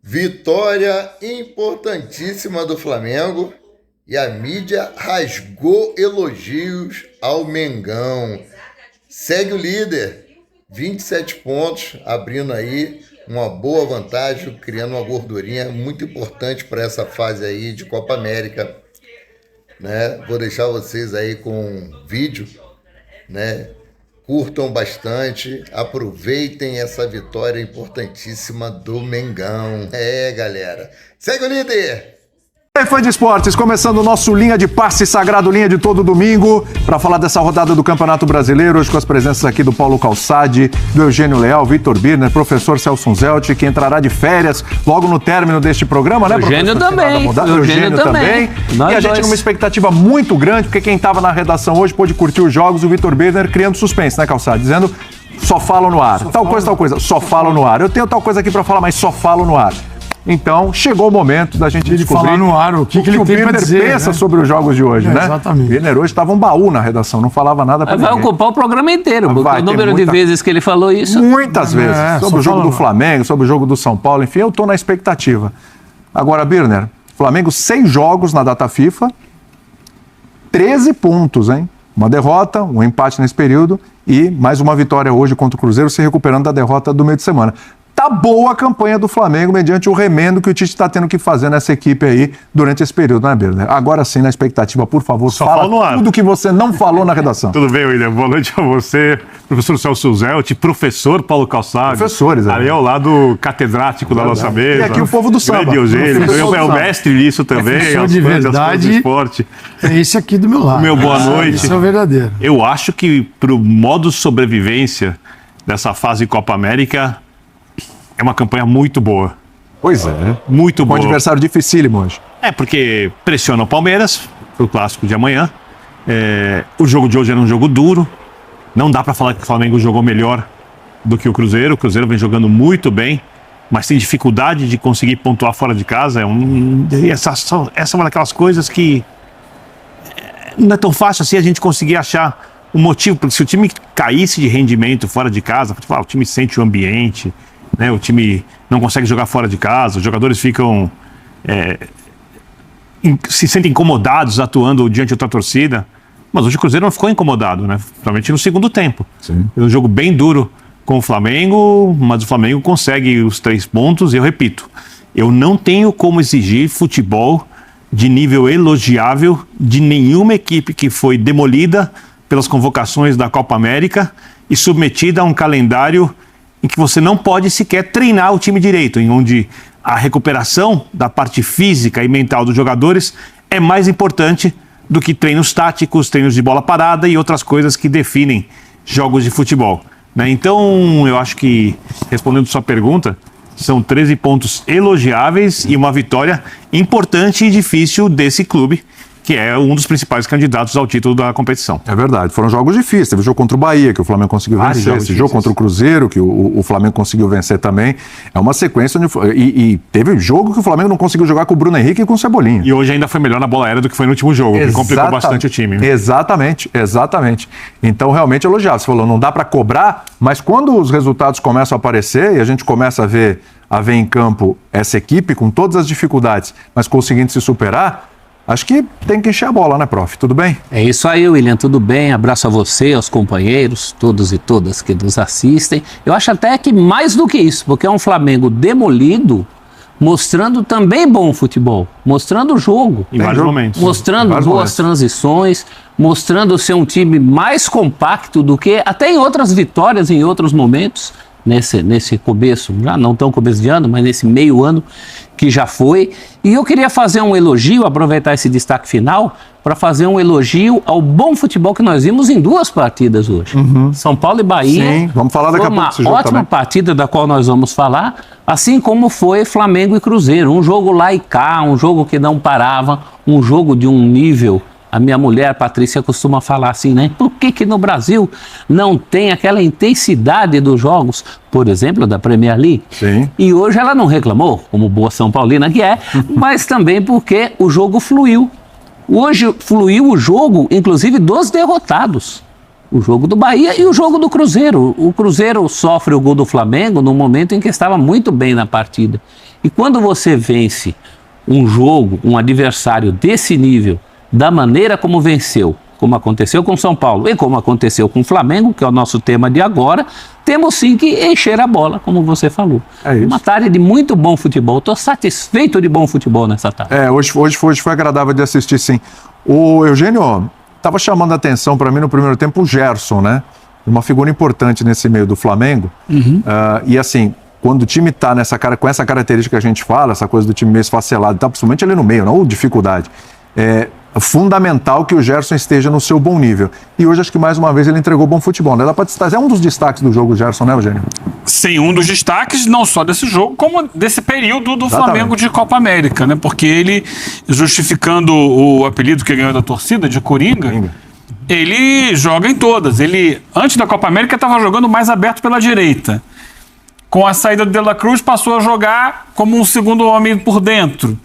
Vitória importantíssima do Flamengo e a mídia rasgou elogios ao Mengão. Segue o líder, 27 pontos, abrindo aí uma boa vantagem, criando uma gordurinha muito importante para essa fase aí de Copa América, né? Vou deixar vocês aí com um vídeo, né? Curtam bastante, aproveitem essa vitória importantíssima do Mengão. Galera, segue o líder! E aí, fã de esportes, começando o nosso Linha de Passe Sagrado, linha de todo domingo, para falar dessa rodada do Campeonato Brasileiro, hoje com as presenças aqui do Paulo Calçade, do Eugênio Leal, Vitor Birner, professor Celso Zelt, que entrará de férias logo no término deste programa, né, Eugênio professor? também. Eugênio também. E a gente numa expectativa muito grande, porque quem estava na redação hoje pôde curtir os jogos, o Vitor Birner criando suspense, né, Calçade? Dizendo, só falo no ar. Tal coisa, só falo no ar. Eu tenho tal coisa aqui para falar, mas só falo no ar. Então, chegou o momento da gente descobrir falar no ar o que ele o tem Birner pra dizer, pensa, né? sobre os jogos de hoje, né? Exatamente. O Birner hoje estava um baú na redação, não falava nada para ninguém. Vai ocupar o programa inteiro, porque o número de vezes que ele falou isso... Muitas vezes, sobre o jogo do Flamengo, sobre o jogo do São Paulo, enfim, eu estou na expectativa. Agora, Birner, Flamengo 6 jogos na data FIFA, 13 pontos, hein? Uma derrota, um empate nesse período e mais uma vitória hoje contra o Cruzeiro, se recuperando da derrota do meio de semana. Tá boa a campanha do Flamengo, mediante o remendo que o Tite está tendo que fazer nessa equipe aí durante esse período, né, Birner? Agora sim, na expectativa, por favor, Só fala tudo que você não falou na redação. Tudo bem, William? Boa noite a você, professor Celso Zelt, professor Paulo Calçado. Professores, ali ao lado catedrático da nossa mesa. E aqui o povo do samba. Grande Eugênio, é o mestre nisso também. Professor de verdade, esporte. É esse aqui do meu lado. Meu boa noite. Esse é o verdadeiro. Eu acho que pro modo sobrevivência dessa fase Copa América, é uma campanha muito boa. Pois é. Muito boa. Um adversário dificílimo hoje. Porque pressiona o Palmeiras pro clássico de amanhã. O jogo de hoje era um jogo duro. Não dá para falar que o Flamengo jogou melhor do que o Cruzeiro. O Cruzeiro vem jogando muito bem, mas tem dificuldade de conseguir pontuar fora de casa. Essa é uma daquelas coisas que não é tão fácil assim a gente conseguir achar um motivo. Porque se o time caísse de rendimento fora de casa, o time sente o ambiente, né? O time não consegue jogar fora de casa, os jogadores ficam se sentem incomodados atuando diante de outra torcida. Mas hoje o Cruzeiro não ficou incomodado, né? Principalmente no segundo tempo. Sim. É um jogo bem duro com o Flamengo, mas o Flamengo consegue os 3 pontos. E eu repito, eu não tenho como exigir futebol de nível elogiável de nenhuma equipe que foi demolida pelas convocações da Copa América e submetida a um calendário em que você não pode sequer treinar o time direito, em onde a recuperação da parte física e mental dos jogadores é mais importante do que treinos táticos, treinos de bola parada e outras coisas que definem jogos de futebol, né? Então, eu acho que, respondendo sua pergunta, são 13 pontos elogiáveis e uma vitória importante e difícil desse clube, que é um dos principais candidatos ao título da competição. É verdade, foram jogos difíceis. Teve o jogo contra o Bahia, que o Flamengo conseguiu vencer. Esse jogo contra o Cruzeiro, que o Flamengo conseguiu vencer também. É uma sequência onde... E teve jogo que o Flamengo não conseguiu jogar com o Bruno Henrique e com o Cebolinha. E hoje ainda foi melhor na bola aérea do que foi no último jogo, que complicou bastante o time. Exatamente. Então, realmente elogiado. Você falou, não dá para cobrar, mas quando os resultados começam a aparecer e a gente começa a ver em campo essa equipe com todas as dificuldades, mas conseguindo se superar, acho que tem que encher a bola, né, prof? Tudo bem? É isso aí, William, tudo bem? Abraço a você, aos companheiros, todos e todas que nos assistem. Eu acho até que mais do que isso, porque é um Flamengo demolido, mostrando também bom futebol, mostrando o jogo. Em vários momentos. Mostrando boas transições, mostrando ser um time mais compacto do que até em outras vitórias, em outros momentos. Nesse começo, já não tão começo de ano, mas nesse meio ano que já foi. E eu queria fazer um elogio, aproveitar esse destaque final, para fazer um elogio ao bom futebol que nós vimos em 2 partidas hoje. São Paulo e Bahia. Sim, vamos falar daqui a pouco desse jogo uma ótima também. partida da qual nós vamos falar, assim como foi Flamengo e Cruzeiro. Um jogo lá e cá, um jogo que não parava, um jogo de um nível... A minha mulher, a Patrícia, costuma falar assim, né? Por que no Brasil não tem aquela intensidade dos jogos, por exemplo, da Premier League? Sim. E hoje ela não reclamou, como boa São Paulina que é, mas também porque o jogo fluiu. Hoje fluiu o jogo, inclusive, dos derrotados. O jogo do Bahia e o jogo do Cruzeiro. O Cruzeiro sofre o gol do Flamengo no momento em que estava muito bem na partida. E quando você vence um jogo, um adversário desse nível, da maneira como venceu, como aconteceu com São Paulo e como aconteceu com o Flamengo, que é o nosso tema de agora, temos sim que encher a bola, como você falou. É isso. Uma tarde de muito bom futebol. Estou satisfeito de bom futebol nessa tarde. Hoje foi agradável de assistir, sim. O Eugênio estava chamando a atenção para mim no primeiro tempo o Gerson, né? Uma figura importante nesse meio do Flamengo. E assim, quando o time está com essa característica que a gente fala, essa coisa do time meio esfacelado, tá, principalmente ali no meio, não dificuldade. É fundamental que o Gerson esteja no seu bom nível. E hoje acho que mais uma vez ele entregou bom futebol, né? Dá para destacar, é um dos destaques do jogo, o Gerson, né, Eugênio? Sim, um dos destaques, não só desse jogo, como desse período do Exatamente. Flamengo de Copa América, né? Porque ele, justificando o apelido que ganhou da torcida, de Coringa, ele joga em todas. Ele, antes da Copa América, estava jogando mais aberto pela direita. Com a saída do De La Cruz, passou a jogar como um segundo homem por dentro.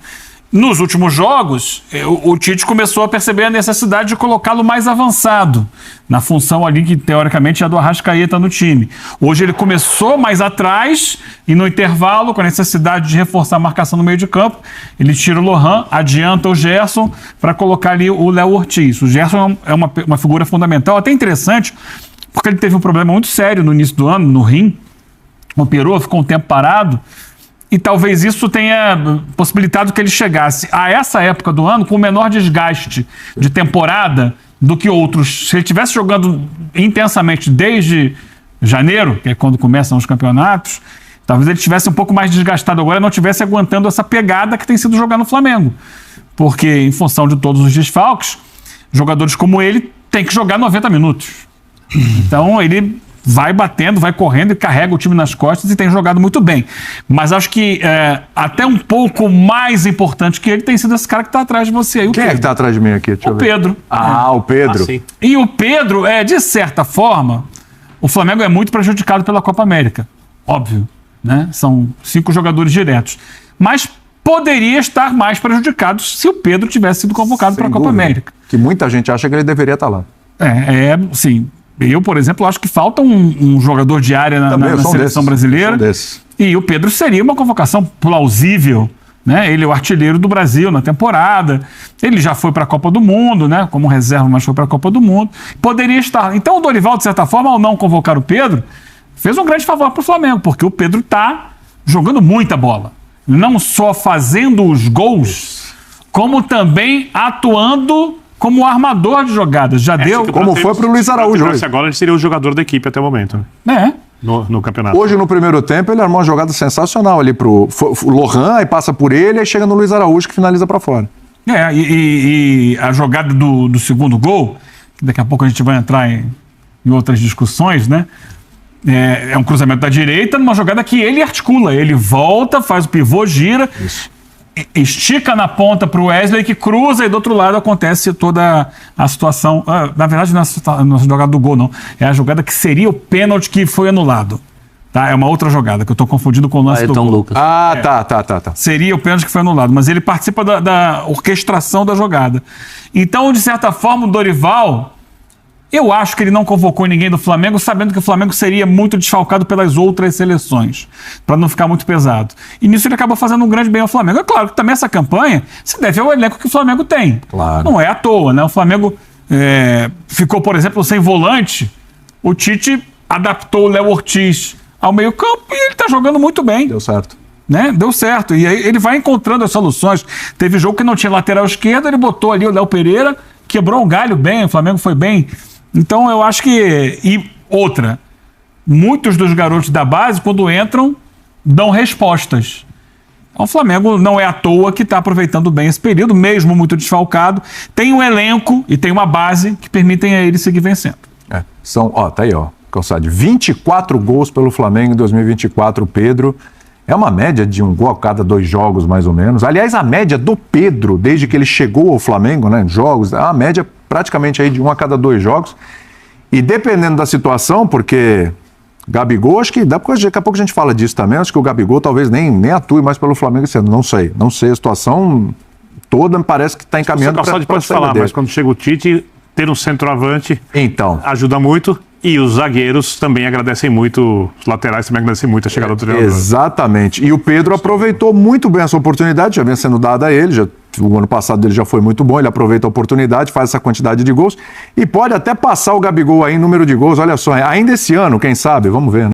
Nos últimos jogos, o Tite começou a perceber a necessidade de colocá-lo mais avançado, na função ali que, teoricamente, é a do Arrascaeta no time. Hoje ele começou mais atrás e, no intervalo, com a necessidade de reforçar a marcação no meio de campo, ele tira o Lohan, adianta o Gerson para colocar ali o Léo Ortiz. O Gerson é uma figura fundamental, até interessante, porque ele teve um problema muito sério no início do ano, no rim, operou, ficou um tempo parado, e talvez isso tenha possibilitado que ele chegasse a essa época do ano com o menor desgaste de temporada do que outros. Se ele estivesse jogando intensamente desde janeiro, que é quando começam os campeonatos, talvez ele estivesse um pouco mais desgastado agora e não estivesse aguentando essa pegada que tem sido jogar no Flamengo. Porque, em função de todos os desfalques, jogadores como ele têm que jogar 90 minutos. Então, ele vai batendo, vai correndo e carrega o time nas costas e tem jogado muito bem. Mas acho que até um pouco mais importante que ele tem sido esse cara que está atrás de você aí, o Quem Pedro. é que está atrás de mim aqui? Deixa eu O ver. Pedro. O Pedro. sim. E o Pedro, de certa forma, o Flamengo é muito prejudicado pela Copa América. Óbvio, né? São 5 jogadores diretos. Mas poderia estar mais prejudicado se o Pedro tivesse sido convocado para a Copa América. Que muita gente acha que ele deveria estar lá. Sim. Eu, por exemplo, acho que falta um jogador de área na seleção brasileira. E o Pedro seria uma convocação plausível, né? Ele é o artilheiro do Brasil na temporada. Ele já foi para a Copa do Mundo, né? Como reserva, mas foi para a Copa do Mundo. Poderia estar. Então o Dorival, de certa forma, ao não convocar o Pedro, fez um grande favor para o Flamengo, porque o Pedro está jogando muita bola. Não só fazendo os gols, como também atuando como armador de jogadas. Já deu. Como foi pro Luiz Araújo hoje. Agora ele seria o jogador da equipe até o momento, né? No campeonato. Hoje, no primeiro tempo, ele armou uma jogada sensacional ali pro Lohan, aí passa por ele, aí chega no Luiz Araújo que finaliza pra fora. E a jogada do segundo gol, que daqui a pouco a gente vai entrar em outras discussões, né? É um cruzamento da direita, numa jogada que ele articula. Ele volta, faz o pivô, gira, estica na ponta para o Wesley, que cruza, e do outro lado acontece toda a situação. Na verdade, não é a jogada do gol, não. É a jogada que seria o pênalti que foi anulado. Tá? É uma outra jogada, que eu estou confundindo com o lance do gol. Lucas. Tá. Seria o pênalti que foi anulado, mas ele participa da orquestração da jogada. Então, de certa forma, o Dorival, eu acho que ele não convocou ninguém do Flamengo, sabendo que o Flamengo seria muito desfalcado pelas outras seleções, para não ficar muito pesado. E nisso ele acabou fazendo um grande bem ao Flamengo. É claro que também essa campanha se deve ao elenco que o Flamengo tem. Claro. Não é à toa, né? O Flamengo ficou, por exemplo, sem volante. O Tite adaptou o Léo Ortiz ao meio-campo e ele está jogando muito bem. Deu certo. Né? Deu certo. E aí ele vai encontrando as soluções. Teve jogo que não tinha lateral esquerdo, ele botou ali o Léo Pereira, quebrou um galho bem, o Flamengo foi bem. Então eu acho que... E outra, muitos dos garotos da base, quando entram, dão respostas. Então, o Flamengo não é à toa que está aproveitando bem esse período, mesmo muito desfalcado. Tem um elenco e tem uma base que permitem a ele seguir vencendo. Tá aí, Calçade, 24 gols pelo Flamengo em 2024, Pedro. É uma média de um gol a cada 2 jogos, mais ou menos. Aliás, a média do Pedro, desde que ele chegou ao Flamengo, né, em jogos, é uma média praticamente aí de 1 a cada 2 jogos. E dependendo da situação, porque Gabigol, acho que daqui a pouco a gente fala disso também, acho que o Gabigol talvez nem atue mais pelo Flamengo esse ano, não sei a situação toda, me parece que está encaminhando para pode falar, mas quando chega o Tite, ter um centroavante Então, ajuda muito. E os zagueiros também agradecem muito, os laterais também agradecem muito a chegada do treinador. exatamente. E o Pedro aproveitou muito bem essa oportunidade, já vinha sendo dada a ele, o ano passado dele já foi muito bom, ele aproveita a oportunidade, faz essa quantidade de gols e pode até passar o Gabigol aí em número de gols, olha só, ainda esse ano, quem sabe, vamos ver, né?